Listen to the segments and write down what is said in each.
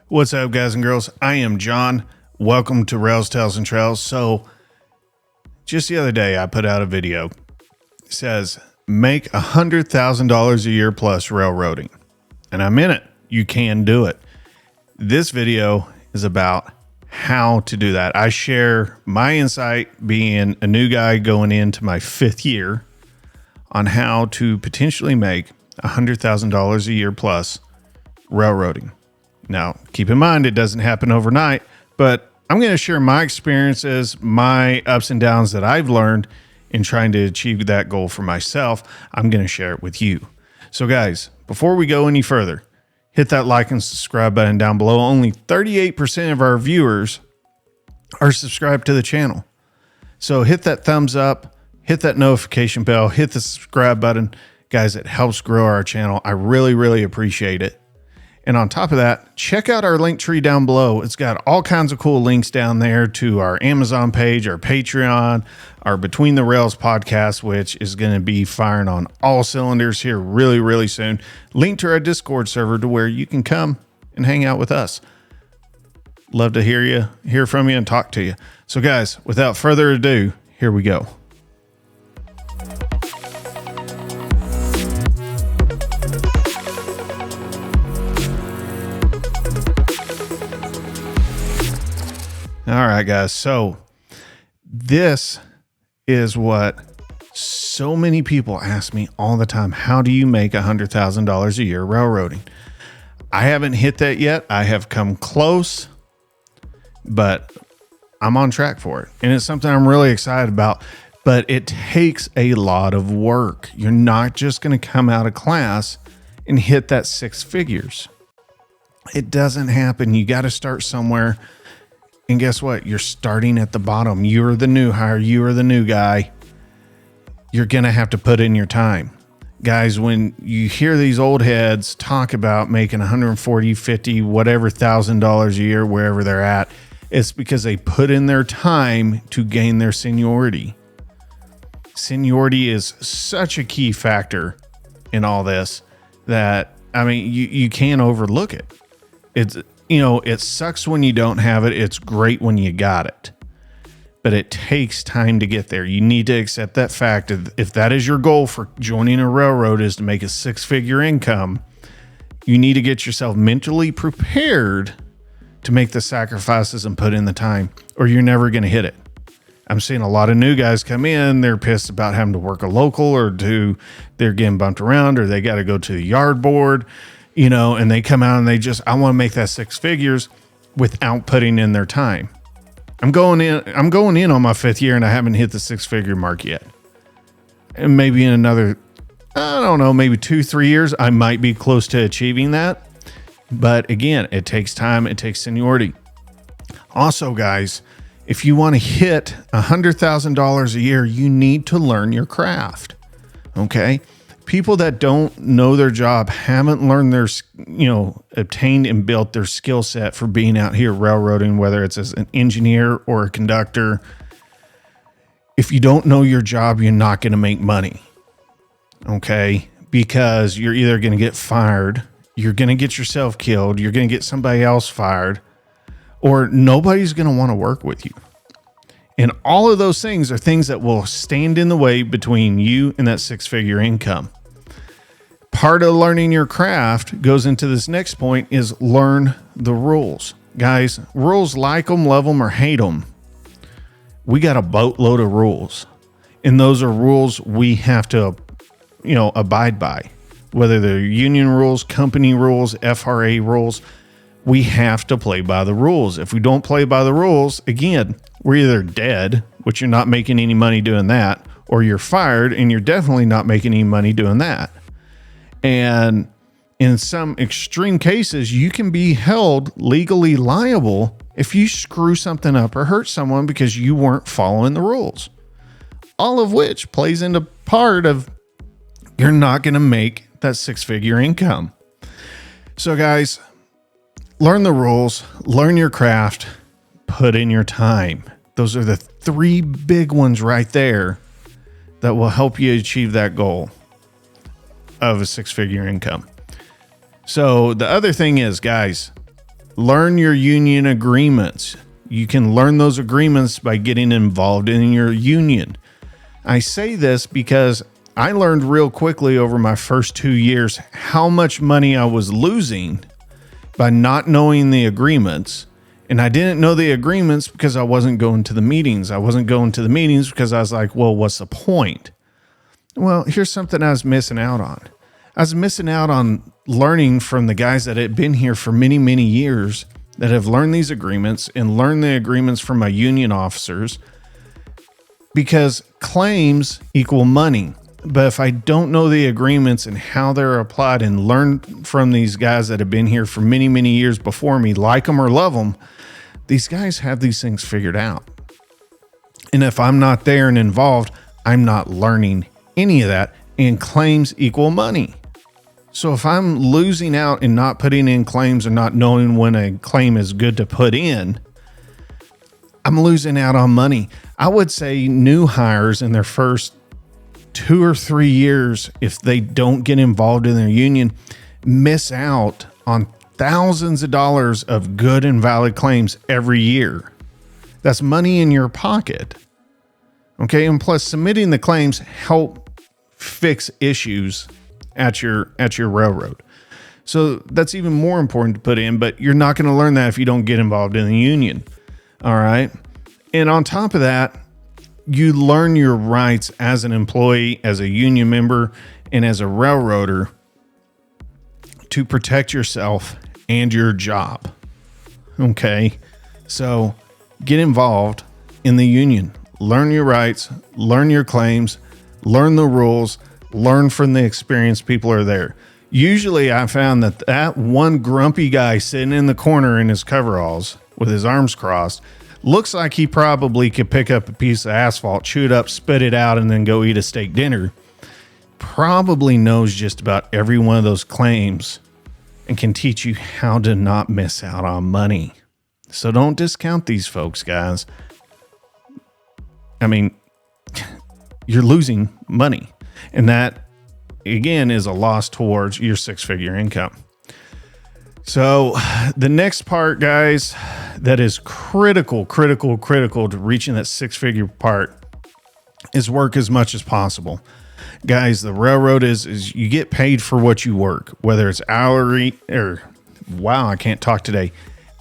What's up, guys and girls? I am John. Welcome to Rails, Tales, and Trails. So, just the other day, I put out a video. It says, make $100,000 a year plus railroading. And I'm in it. You can do it. This video is about how to do that. I share my insight being a new guy going into my 5th year on how to potentially make $100,000 a year plus railroading. Now, keep in mind, it doesn't happen overnight, but I'm going to share my experiences, my ups and downs that I've learned in trying to achieve that goal for myself. I'm going to share it with you. So guys, before we go any further, hit that like and subscribe button down below. Only 38% of our viewers are subscribed to the channel. So hit that thumbs up, hit that notification bell, hit the subscribe button. Guys, it helps grow our channel. I really appreciate it. And on top of that, check out our link tree down below. It's got all kinds of cool links down there to our Amazon page, our Patreon, our Between the Rails podcast, which is going to be firing on all cylinders here really soon. Link to our Discord server to where you can come and hang out with us. Love to hear from you and talk to you. So guys, without further ado, here we go. All right, guys. So this is what so many people ask me all the time. How do you make $100,000 a year railroading? I haven't hit that yet. I have come close, but I'm on track for it. And it's something I'm really excited about, but it takes a lot of work. You're not just going to come out of class and hit that 6 figures. It doesn't happen. You got to start somewhere. And guess what? You're starting at the bottom. You're the new hire. You are the new guy. You're going to have to put in your time. Guys, when you hear these old heads talk about making $140, $50, whatever $1,000 a year, wherever they're at, it's because they put in their time to gain their seniority. Seniority is such a key factor in all this that, I mean, you can't overlook it. It sucks when you don't have it. It's great when you got it, but it takes time to get there. You need to accept that fact. If that is your goal for joining a railroad, is to make a 6-figure income, you need to get yourself mentally prepared to make the sacrifices and put in the time, or you're never going to hit it. I'm seeing a lot of new guys come in. They're pissed about having to work a local, or they're getting bumped around, or they got to go to the yard board. And they come out and I want to make that 6 figures without putting in their time. I'm going in on my 5th year and I haven't hit the 6-figure mark yet. And maybe in another, I don't know, maybe 2-3 years, I might be close to achieving that. But again, it takes time. It takes seniority. Also, guys, if you want to hit $100,000 a year, you need to learn your craft. Okay. People that don't know their job, haven't learned obtained and built their skill set for being out here railroading, whether it's as an engineer or a conductor. If you don't know your job, you're not going to make money. Okay? Because you're either going to get fired, you're going to get yourself killed, you're going to get somebody else fired, or nobody's going to want to work with you. And all of those things are things that will stand in the way between you and that 6-figure income. Part of learning your craft goes into this next point is learn the rules. Guys, rules, like them, love them, or hate them. We got a boatload of rules. And those are rules we have to, abide by. Whether they're union rules, company rules, FRA rules, we have to play by the rules. If we don't play by the rules, again, we're either dead, which you're not making any money doing that, or you're fired and you're definitely not making any money doing that. And in some extreme cases, you can be held legally liable if you screw something up or hurt someone because you weren't following the rules. All of which plays into part of you're not going to make that 6-figure income. So guys, learn the rules, learn your craft, put in your time. Those are the 3 big ones right there that will help you achieve that goal of a 6-figure income. So the other thing is, guys, Learn your union agreements. You can learn those agreements by getting involved in your union. I say this because I learned real quickly over my first 2 years how much money I was losing by not knowing the agreements. And I didn't know the agreements because I wasn't going to the meetings. I wasn't going to the meetings because I was like, well, what's the point? Well, here's something I was missing out on. I was missing out on learning from the guys that had been here for many, many years that have learned these agreements and learned the agreements from my union officers, because claims equal money. But if I don't know the agreements and how they're applied and learn from these guys that have been here for many, many years before me, like them or love them, these guys have these things figured out. And if I'm not there and involved, I'm not learning any of that, and claims equal money. So if I'm losing out and not putting in claims or not knowing when a claim is good to put in, I'm losing out on money. I would say new hires in their first 2 or 3 years, if they don't get involved in their union, miss out on thousands of dollars of good and valid claims every year. That's money in your pocket. Okay. And plus, submitting the claims help fix issues at your railroad. So that's even more important to put in, but you're not going to learn that if you don't get involved in the union. All right. And on top of that, you learn your rights as an employee, as a union member, and as a railroader to protect yourself and your job. Okay. So get involved in the union, learn your rights, learn your claims, learn the rules, learn from the experienced people are there. Usually I found that one grumpy guy sitting in the corner in his coveralls with his arms crossed looks like he probably could pick up a piece of asphalt, chew it up, spit it out, and then go eat a steak dinner. Probably knows just about every one of those claims and can teach you how to not miss out on money. So don't discount these folks, guys. I mean, you're losing money. And that, again, is a loss towards your 6-figure income. So the next part, guys, that is critical to reaching that 6-figure part is work as much as possible. Guys, the railroad is you get paid for what you work, whether it's hourly or, wow, I can't talk today,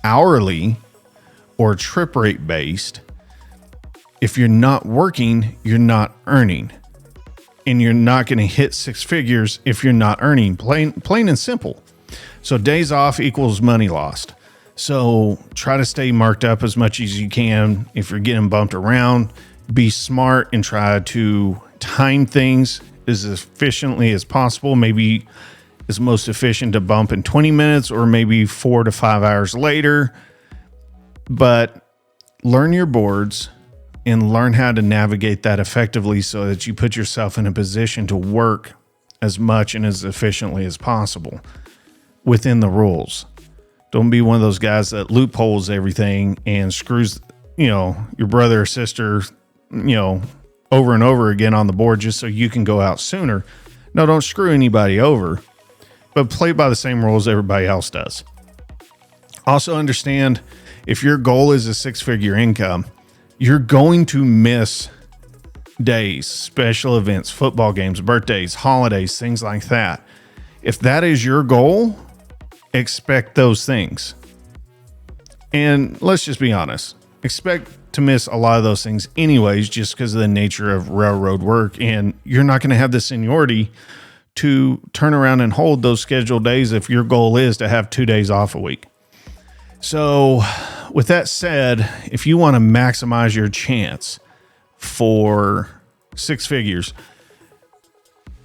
hourly or trip rate based. If you're not working, you're not earning. And you're not going to hit 6 figures if you're not earning. Plain and simple. So days off equals money lost. So try to stay marked up as much as you can. If you're getting bumped around, be smart and try to time things as efficiently as possible. Maybe it's most efficient to bump in 20 minutes or maybe 4 to 5 hours later. But learn your boards and learn how to navigate that effectively so that you put yourself in a position to work as much and as efficiently as possible within the rules. Don't be one of those guys that loopholes everything and screws, your brother or sister, over and over again on the board just so you can go out sooner. No, don't screw anybody over, but play by the same rules everybody else does. Also understand, if your goal is a 6-figure income, you're going to miss days, special events, football games, birthdays, holidays, things like that. If that is your goal, expect those things. And let's just be honest, expect to miss a lot of those things anyways, just because of the nature of railroad work. And you're not going to have the seniority to turn around and hold those scheduled days if your goal is to have 2 days off a week. So with that said, if you want to maximize your chance for 6 figures,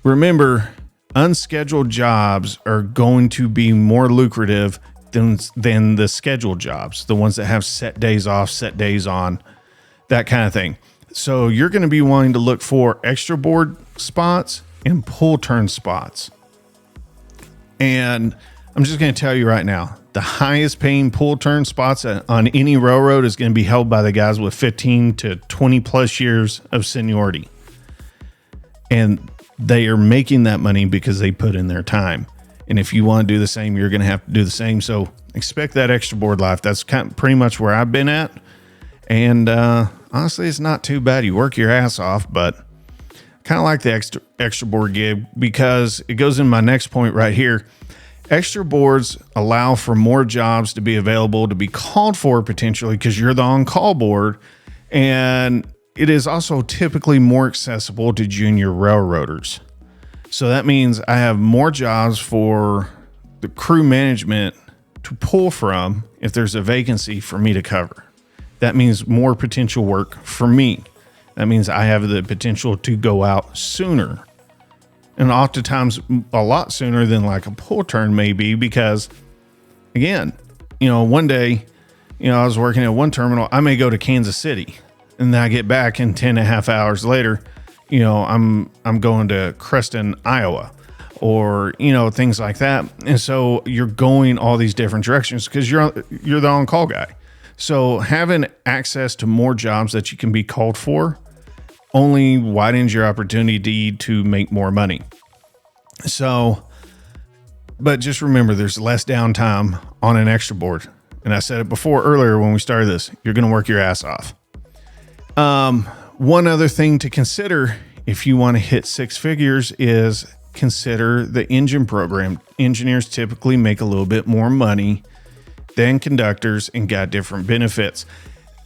remember, unscheduled jobs are going to be more lucrative than the scheduled jobs, the ones that have set days off, set days on, that kind of thing. So you're going to be wanting to look for extra board spots and pull turn spots. And I'm just going to tell you right now, the highest paying pull turn spots on any railroad is going to be held by the guys with 15 to 20 plus years of seniority. And they are making that money because they put in their time. And if you want to do the same, you're going to have to do the same. So expect that extra board life. That's pretty much where I've been at. And honestly, it's not too bad. You work your ass off, but kind of like the extra board gig, because it goes in my next point right here. Extra boards allow for more jobs to be available, to be called for potentially, because you're the on-call board. And it is also typically more accessible to junior railroaders. So that means I have more jobs for the crew management to pull from if there's a vacancy for me to cover. That means more potential work for me. That means I have the potential to go out sooner. And oftentimes a lot sooner than like a pull turn may be, because again, one day, I was working at one terminal, I may go to Kansas City, and then I get back and 10 and a half hours later, I'm going to Creston, Iowa, or, things like that. And so you're going all these different directions because you're the on-call guy. So having access to more jobs that you can be called for only widens your opportunity to make more money. So, but just remember, there's less downtime on an extra board. And I said it before earlier when we started this, you're going to work your ass off. One other thing to consider if you want to hit six figures is consider the engine program. Engineers typically make a little bit more money than conductors and got different benefits.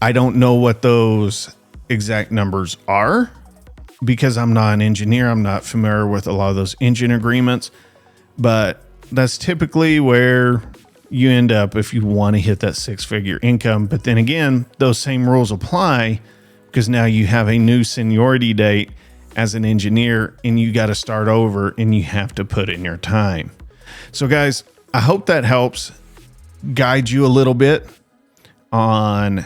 I don't know what those exact numbers are because I'm not an engineer. I'm not familiar with a lot of those engine agreements, but that's typically where you end up if you want to hit that six-figure income. But then again, those same rules apply because now you have a new seniority date as an engineer and you got to start over and you have to put in your time. So guys, I hope that helps guide you a little bit on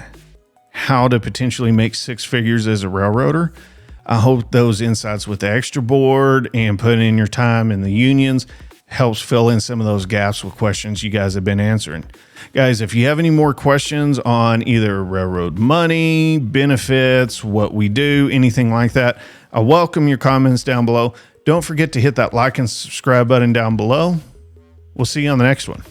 how to potentially make six figures as a railroader. I hope those insights with the extra board and putting in your time in the unions helps fill in some of those gaps with questions you guys have been answering. Guys, if you have any more questions on either railroad money, benefits, what we do, anything like that, I welcome your comments down below. Don't forget to hit that like and subscribe button down below. We'll see you on the next one.